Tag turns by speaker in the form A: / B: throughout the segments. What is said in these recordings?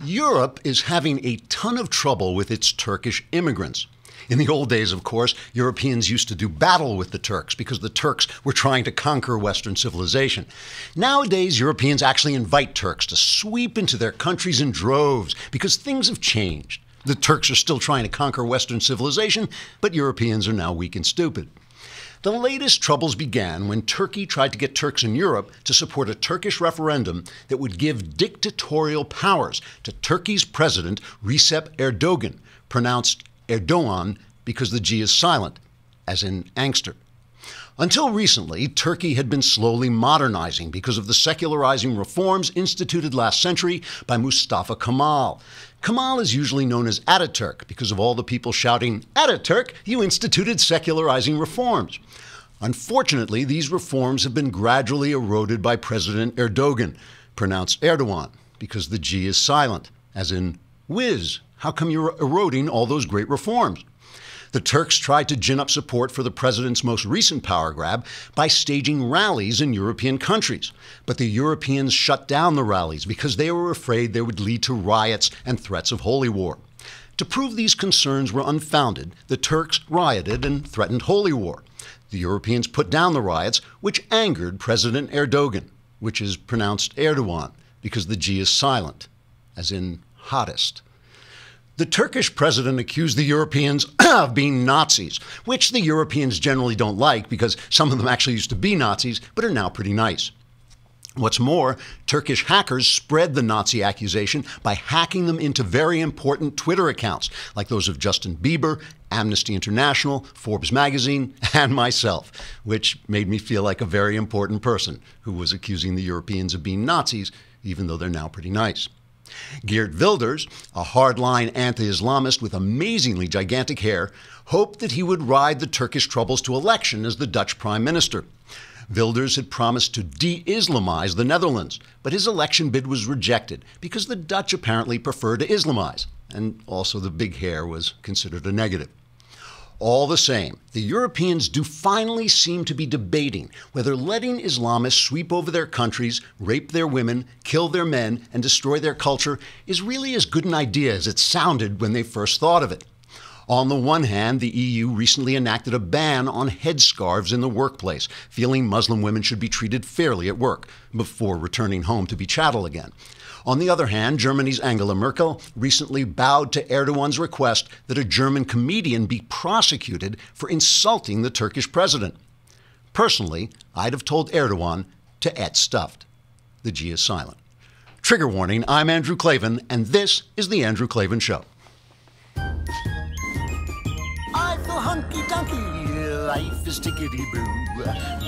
A: Europe is having a ton of trouble with its Turkish immigrants. In the old days, of course, Europeans used to do battle with the Turks because the Turks were trying to conquer Western civilization. Nowadays, Europeans actually invite Turks to sweep into their countries in droves because things have changed. The Turks are still trying to conquer Western civilization, but Europeans are now weak and stupid. The latest troubles began when Turkey tried to get Turks in Europe to support a Turkish referendum that would give dictatorial powers to Turkey's president Recep Erdogan, pronounced ERDOWAN because the G is silent, as in angster. Until recently, Turkey had been slowly modernizing because of the secularizing reforms instituted last century by Mustafa Kemal. Kemal is usually known as Ataturk because of all the people shouting, "Ataturk, you instituted secularizing reforms." Unfortunately, these reforms have been gradually eroded by President Erdogan, pronounced ERDOWAN because the G is silent, as in whiz. How come you're eroding all those great reforms? The Turks tried to gin up support for the president's most recent power grab by staging rallies in European countries. But the Europeans shut down the rallies because they were afraid they would lead to riots and threats of holy war. To prove these concerns were unfounded, the Turks rioted and threatened holy war. The Europeans put down the riots, which angered President Erdogan, which is pronounced Erdowan because the G is silent, as in hottest. The Turkish president accused the Europeans of being Nazis, which the Europeans generally don't like because some of them actually used to be Nazis, but are now pretty nice. What's more, Turkish hackers spread the Nazi accusation by hacking them into very important Twitter accounts, like those of Justin Bieber, Amnesty International, Forbes magazine, and myself, which made me feel like a very important person who was accusing the Europeans of being Nazis, even though they're now pretty nice. Geert Wilders, a hardline anti-Islamist with amazingly gigantic hair, hoped that he would ride the Turkish troubles to election as the Dutch prime minister. Wilders had promised to de-Islamize the Netherlands, but his election bid was rejected because the Dutch apparently prefer to Islamize, and also the big hair was considered a negative. All the same, the Europeans do finally seem to be debating whether letting Islamists sweep over their countries, rape their women, kill their men, and destroy their culture is really as good an idea as it sounded when they first thought of it. On the one hand, the EU recently enacted a ban on headscarves in the workplace, feeling Muslim women should be treated fairly at work before returning home to be chattel again. On the other hand, Germany's Angela Merkel recently bowed to Erdogan's request that a German comedian be prosecuted for insulting the Turkish president. Personally, I'd have told Erdogan to et stuffed. The G is silent. Trigger warning, I'm Andrew Klavan, and this is The Andrew Klavan Show.
B: I feel hunky-dunky, life is tickety-boo.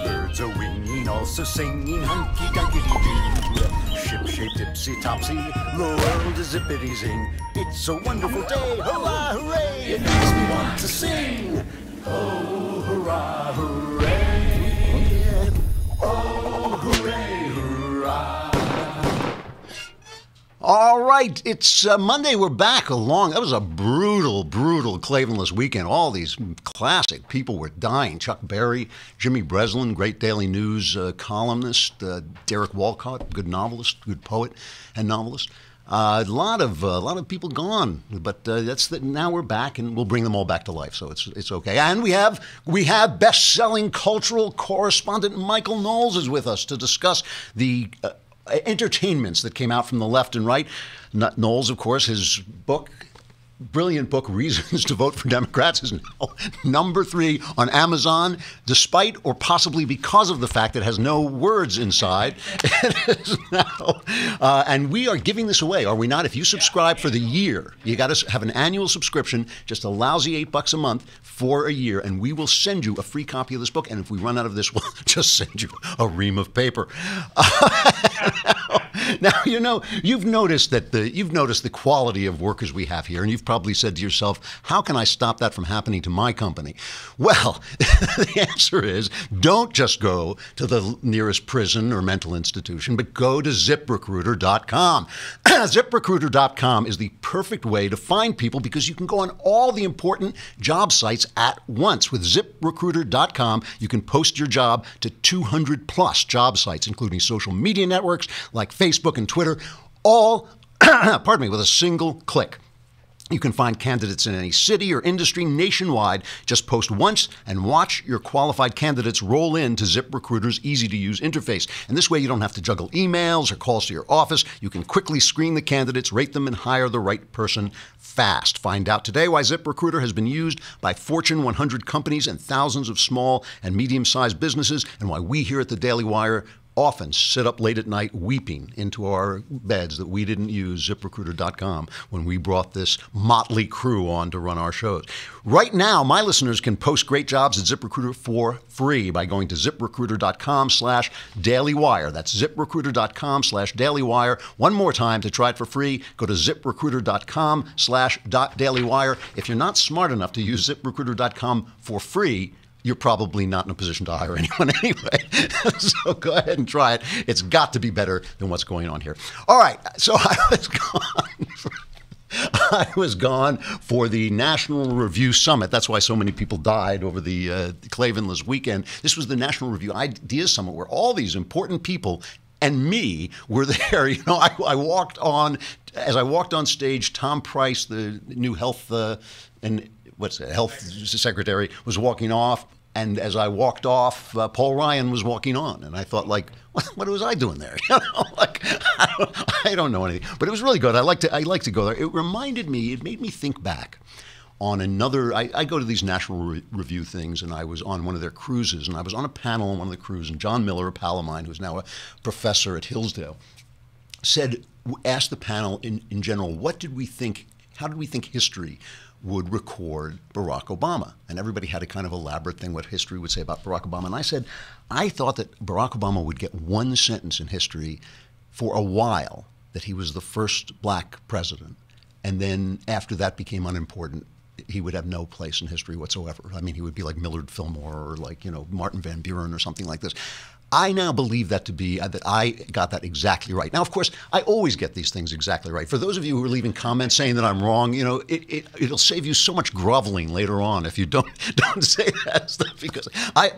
B: Birds are winging, also singing hunky-dunky-doo. Ship-shape, tipsy-topsy, the world is zippity-zing. It's a wonderful day, hurrah, hooray! It makes me want to sing. Oh, hurrah, hooray! Oh, hooray, hurrah!
A: All right, it's Monday. We're back along. That was a brutal Klavanless weekend. All these classic people were dying. Chuck Berry, Jimmy Breslin, great Daily News columnist, Derek Walcott, good novelist, good poet and novelist. A lot of people gone, but now we're back, and we'll bring them all back to life. So it's okay. And we have best-selling cultural correspondent Michael Knowles is with us to discuss the entertainments that came out from the left and right. Knowles, of course, his brilliant book, Reasons to Vote for Democrats, is now number 3 on Amazon, despite or possibly because of the fact that it has no words inside. It is now, and we are giving this away, are we not? If you subscribe for the year, you got to have an annual subscription, just a lousy $8 a month for a year, and we will send you a free copy of this book. And if we run out of this, we'll just send you a ream of paper. Now, you've noticed the quality of workers we have here, and you've probably said to yourself, how can I stop that from happening to my company? Well, the answer is don't just go to the nearest prison or mental institution, but go to ZipRecruiter.com. ZipRecruiter.com is the perfect way to find people because you can go on all the important job sites at once. With ZipRecruiter.com, you can post your job to 200 plus job sites, including social media networks like Facebook and Twitter, all pardon me, with a single click. You can find candidates in any city or industry nationwide. Just post once and watch your qualified candidates roll into ZipRecruiter's easy-to-use interface. And this way you don't have to juggle emails or calls to your office. You can quickly screen the candidates, rate them, and hire the right person fast. Find out today why ZipRecruiter has been used by Fortune 100 companies and thousands of small and medium-sized businesses, and why we here at the Daily Wire often sit up late at night weeping into our beds that we didn't use ZipRecruiter.com when we brought this motley crew on to run our shows. Right now, my listeners can post great jobs at ZipRecruiter for free by going to ZipRecruiter.com/dailywire. That's ZipRecruiter.com/dailywire. One more time to try it for free, go to ZipRecruiter.com/dailywire. If you're not smart enough to use ZipRecruiter.com for free, you're probably not in a position to hire anyone anyway. So go ahead and try it. It's got to be better than what's going on here. All right, so I was gone for the National Review Summit. That's why so many people died over the Klavan-less weekend. This was the National Review Ideas Summit, where all these important people and me were there. You know, I walked on, as I walked on stage, Tom Price, the new health health secretary, was walking off. And as I walked off, Paul Ryan was walking on, and I thought, like, what was I doing there? You know, like, I don't know anything, but it was really good. I like to go there. It reminded me, it made me think back on another. I go to these National Review things, and I was on one of their cruises, and I was on a panel on one of the cruises, and John Miller, a pal of mine, who's now a professor at Hillsdale, asked the panel in general, what did we think? How did we think history would record Barack Obama? And everybody had a kind of elaborate thing what history would say about Barack Obama. And I said, I thought that Barack Obama would get one sentence in history for a while, that he was the first black president. And then after that became unimportant, he would have no place in history whatsoever. I mean, he would be like Millard Fillmore or like, you know, Martin Van Buren or something like this. I now believe that to be, that I got that exactly right. Now, of course, I always get these things exactly right. For those of you who are leaving comments saying that I'm wrong, you know, it'll save you so much groveling later on if you don't say that stuff.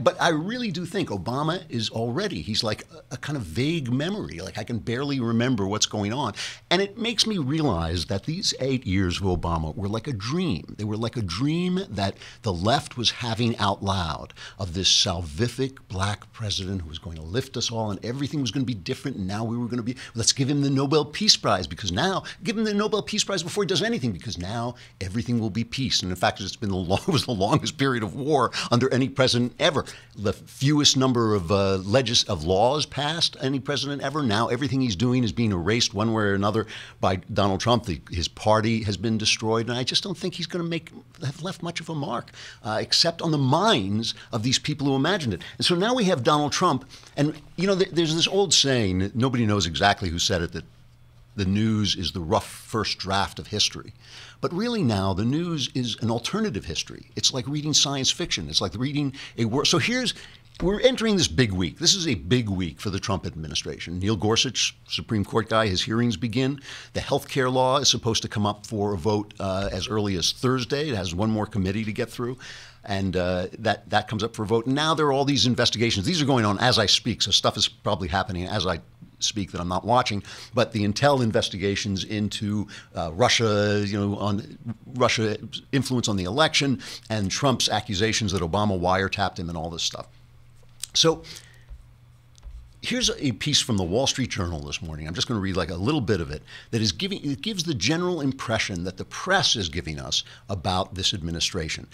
A: But I really do think Obama is already, he's like a kind of vague memory. Like I can barely remember what's going on. And it makes me realize that these 8 years of Obama were like a dream. They were like a dream that the left was having out loud, of this salvific black president who was going to lift us all, and everything was going to be different. And now we were going to be, let's give him the Nobel Peace Prize, because now, give him the Nobel Peace Prize before he does anything, because now everything will be peace. And in fact, it was the longest period of war under any president ever. The fewest number of laws passed any president ever. Now everything he's doing is being erased one way or another by Donald Trump. His party has been destroyed, and I just don't think he's going to have left much of a mark, except on the minds of these people who imagined it. And so now we have Donald Trump. And, you know, there's this old saying, nobody knows exactly who said it, that the news is the rough first draft of history. But really now, the news is an alternative history. It's like reading science fiction. It's like reading a world. So we're entering this big week. This is a big week for the Trump administration. Neil Gorsuch, Supreme Court guy, his hearings begin. The health care law is supposed to come up for a vote as early as Thursday. It has one more committee to get through. And that comes up for a vote. And now there are all these investigations. These are going on as I speak, so stuff is probably happening as I speak that I'm not watching. But the intel investigations into Russia, you know, on Russia's influence on the election, and Trump's accusations that Obama wiretapped him and all this stuff. So here's a piece from the Wall Street Journal this morning. I'm just going to read like a little bit of it. It gives the general impression that the press is giving us about this administration.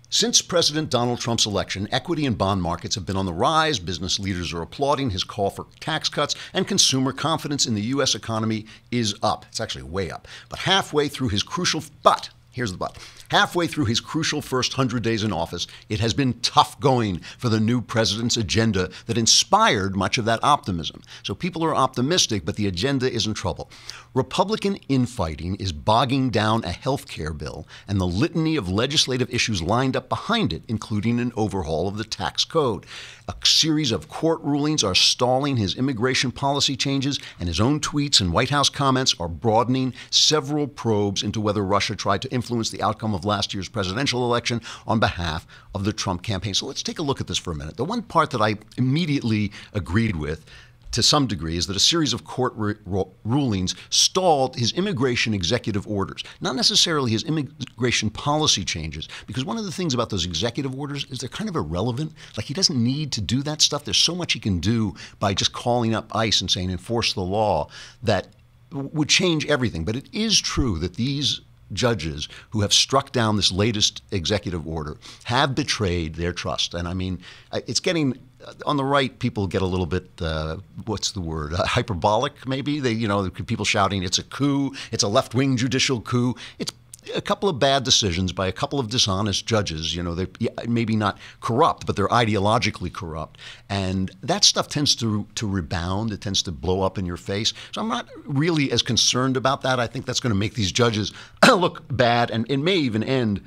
A: Since President Donald Trump's election, equity and bond markets have been on the rise. Business leaders are applauding his call for tax cuts, and consumer confidence in the U.S. economy is up. It's actually way up. But halfway through his crucial first 100 days in office, it has been tough going for the new president's agenda that inspired much of that optimism. So people are optimistic, but the agenda is in trouble. Republican infighting is bogging down a health care bill and the litany of legislative issues lined up behind it, including an overhaul of the tax code. A series of court rulings are stalling his immigration policy changes, and his own tweets and White House comments are broadening several probes into whether Russia tried to influence the outcome of last year's presidential election on behalf of the Trump campaign. So let's take a look at this for a minute. The one part that I immediately agreed with to some degree, is that a series of court rulings stalled his immigration executive orders, not necessarily his immigration policy changes, because one of the things about those executive orders is they're kind of irrelevant. Like, he doesn't need to do that stuff. There's so much he can do by just calling up ICE and saying enforce the law that would change everything. But it is true that these judges who have struck down this latest executive order have betrayed their trust. And I mean, it's getting, on the right, people get a little bit, what's the word, hyperbolic maybe? People shouting it's a coup, it's a left-wing judicial coup. It's a couple of bad decisions by a couple of dishonest judges. They're maybe not corrupt, but they're ideologically corrupt. And that stuff tends to rebound. It tends to blow up in your face. So I'm not really as concerned about that. I think that's going to make these judges look bad, and it may even end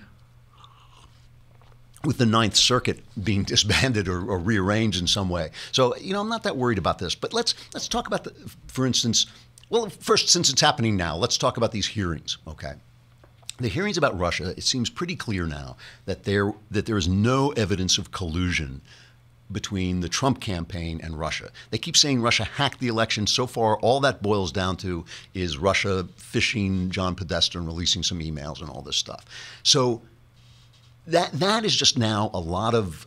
A: with the Ninth Circuit being disbanded or rearranged in some way. So, I'm not that worried about this. But let's talk about, for instance, well, first, since it's happening now, let's talk about these hearings, okay? The hearings about Russia, it seems pretty clear now that there is no evidence of collusion between the Trump campaign and Russia. They keep saying Russia hacked the election. So far, all that boils down to is Russia phishing John Podesta and releasing some emails and all this stuff. So that is just now a lot of,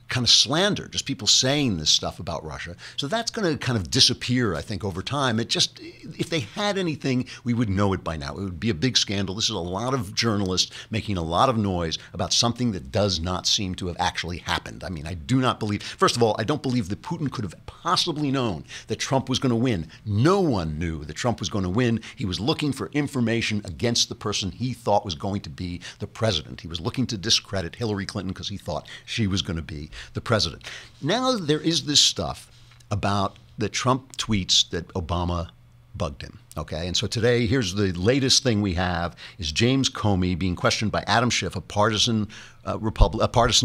A: kind of slander, just people saying this stuff about Russia. So that's going to kind of disappear, I think, over time. If they had anything, we would know it by now. It would be a big scandal. This is a lot of journalists making a lot of noise about something that does not seem to have actually happened. I mean, I do not believe, first of all, I don't believe that Putin could have possibly known that Trump was going to win. No one knew that Trump was going to win. He was looking for information against the person he thought was going to be the president. He was looking to discredit Hillary Clinton because he thought she was going to be the president. Now there is this stuff about that Trump tweets that Obama bugged him, okay? And so today, here's the latest thing we have is James Comey being questioned by Adam Schiff, a partisan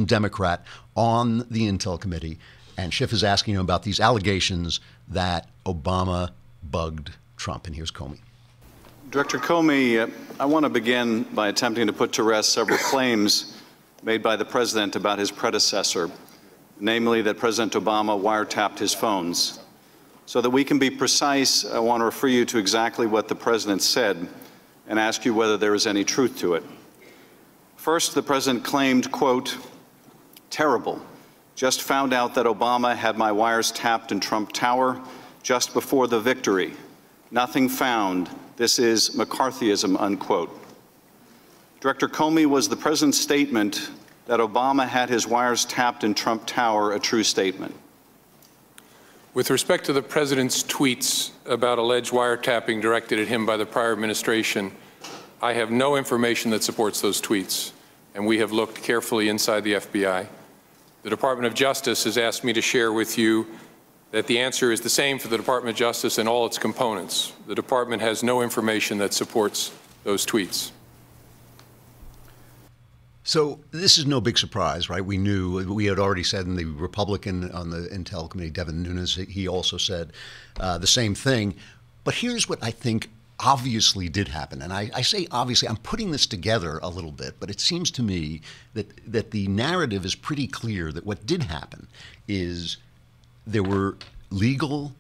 A: Democrat on the Intel Committee. And Schiff is asking him about these allegations that Obama bugged Trump. And here's Comey.
C: Director Comey, I want to begin by attempting to put to rest several claims made by the president about his predecessor, namely that President Obama wiretapped his phones. So that we can be precise, I want to refer you to exactly what the president said and ask you whether there is any truth to it. First, the president claimed, quote, "Terrible. Just found out that Obama had my wires tapped in Trump Tower just before the victory. Nothing found. This is McCarthyism," unquote. Director Comey, was the president's statement that Obama had his wires tapped in Trump Tower a true statement?
D: With respect to the president's tweets about alleged wiretapping directed at him by the prior administration, I have no information that supports those tweets, and we have looked carefully inside the FBI. The Department of Justice has asked me to share with you that the answer is the same for the Department of Justice and all its components. The department has no information that supports those tweets.
A: So this is no big surprise, right? We had already said, in the Republican on the Intel Committee, Devin Nunes, he also said the same thing. But here's what I think obviously did happen. And I say obviously, I'm putting this together a little bit, but it seems to me that the narrative is pretty clear that what did happen is there were legal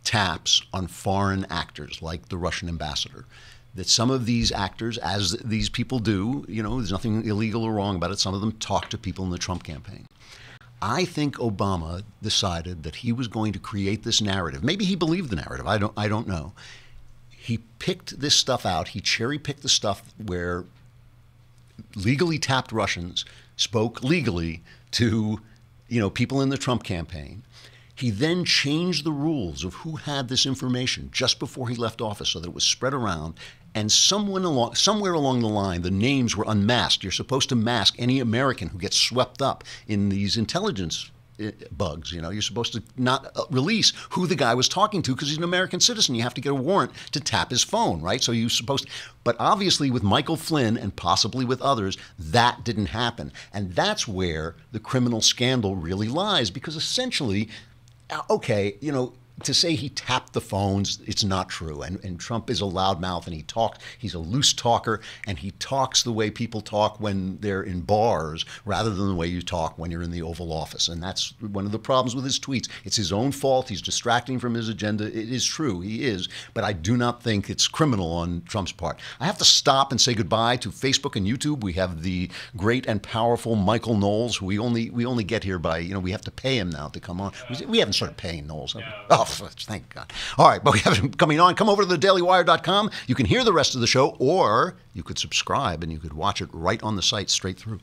A: taps on foreign actors like the Russian ambassador. That some of these actors, as these people do, there's nothing illegal or wrong about it. Some of them talk to people in the Trump campaign. I think Obama decided that he was going to create this narrative. Maybe he believed the narrative. I don't know. He picked this stuff out. He cherry-picked the stuff where legally tapped Russians spoke legally to, people in the Trump campaign. He then changed the rules of who had this information just before he left office so that it was spread around. And somewhere along the line, the names were unmasked. You're supposed to mask any American who gets swept up in these intelligence bugs. You're supposed to not release who the guy was talking to because he's an American citizen. You have to get a warrant to tap his phone, right? So you're supposed to, but obviously with Michael Flynn and possibly with others, that didn't happen. And that's where the criminal scandal really lies, because essentially, okay, to say he tapped the phones, it's not true. And Trump is a loudmouth, and he's a loose talker, and he talks the way people talk when they're in bars rather than the way you talk when you're in the Oval Office. And that's one of the problems with his tweets. It's his own fault. He's distracting from his agenda. It is true, he is. But I do not think it's criminal on Trump's part. I have to stop and say goodbye to Facebook and YouTube. We have the great and powerful Michael Knowles, who we only get here by, we have to pay him now to come on. We haven't started paying Knowles. Have we? Oh, thank God. All right, but we have him coming on. Come over to thedailywire.com. You can hear the rest of the show, or you could subscribe and you could watch it right on the site straight through.